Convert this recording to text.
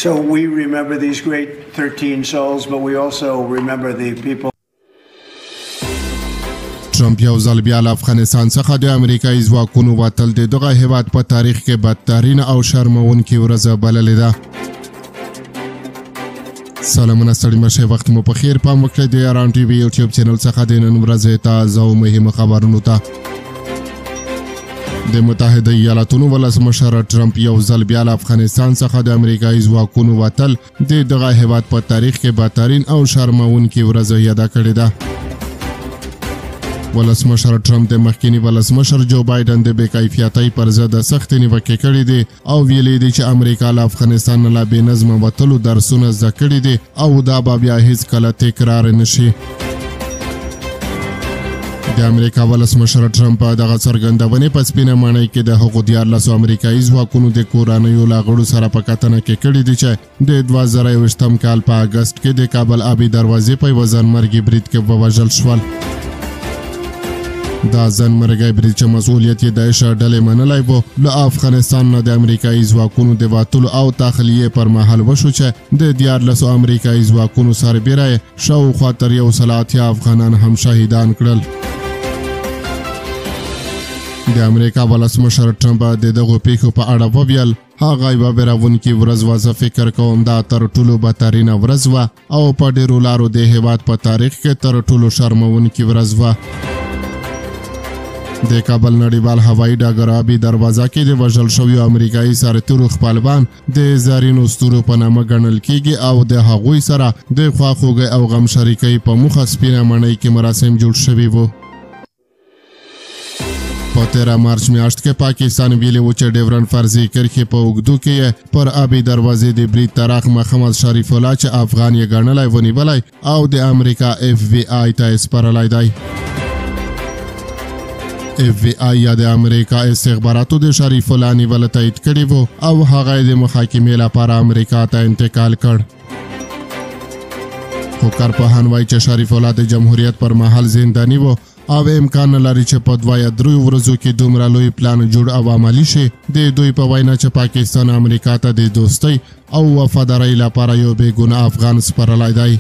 So we remember these great 13 souls, but we also remember the people. ټرمپ یو ځل بیا له افغانستان څخه د امریکایي ځواکونو وتل د دغه هیواد په تاریخ کې بدترین او شرموونکې ورځ بللې ده. سلامونه ستړي مشه، وخت مو په خیر. پام وکړئ د ایران ټي وي یوټیوب چینل څخه د نن ورځې تازه او مهمو خبرونو ته. د متحده ایالاتونو ولسمشر ټرمپ یو ځل بیا له افغانستان څخه د امریکایي ځواکونو وتل د دغه هیواد په تاریخ کې بدترین او شرموونکې ورځ یاده کړې ده. ولسمشر ټرمپ د مخکینی ولسمشر جو بایدن د بې کیفیتۍ پر ضد سختې نیوکې کړې دي او ویلي دي چې امریکا له افغانستان له بې نظمه وتلو درسونه زده کړي دي او دا به بیا هیڅکله تکرار نشي. د امریکا ولسمشر ټرمپ دغه څرګندونې په سپینه ماڼۍ کې د هغو 14 امریکایي ځواکونو د کورنیو له غړو سره په کتنه کې کړي دي چې د 2021 کال په اګست کې د کابل آبي دروازې په یوه ځانمرګي برید کې ووژل شول. دا ځانمرګی برید چې مسؤلیت یې داعش ډلې منلی و، له افغانستان نه د امریکایي ځواکونو د وتلو او تخلیې پر مهال وشو چې د 14 امریکایي ځواکونو سربیره یې شاوخوا تر 180 افغانان هم شهیدان کړل. د امریکا ولسمشر ټرمپ د دغو پیښو په اړه وویل، هغه یوه ویرونکې ورځ وه، زه فکر کوم دا تر ټولو بدترینه ورځ وه او په ډېرو لارو د هیواد په تاریخ کې تر ټولو شرموونکې ورځ وه. د کابل نړیوال هوایي ډګر آبي دروازه کې د وژل شویو امریکایي سرتیرو خپلوان د زرینو ستورو په نامه ګڼل کیږي او د هغوی سره د خواخوږۍ او غم شریکۍ په موخه سپینه ماڼۍ کې مراسم جوړ شوي وو. په 13 مارچ میاشت کې پاکستان ویلي و چې ډیورن فرضي کرښې په اوږدو کې پر آبي دروازې د برید طرح محمد شریف الله چې افغان یې ګڼلی ونیولی او د امریکا FBI ته یې سپارلی دی. FBI یا د امریکا استخباراتو د شریف الله نیول تایید کړي وو او هغه د محاکمې لپاره امریکا ته انتقال کړ. خو کارپوهان وایي چې شریف الله د جمهوریت پر مهال زنداني وو او امکان لري چې په 2 یا 3 ورځو کې دومره لوی پلان جوړ او عملي شي. د دوی په وینا چې پاکستان امریکا ته د دوستۍ او وفادارۍ لپاره یو بې ګناه افغان سپارلی دی.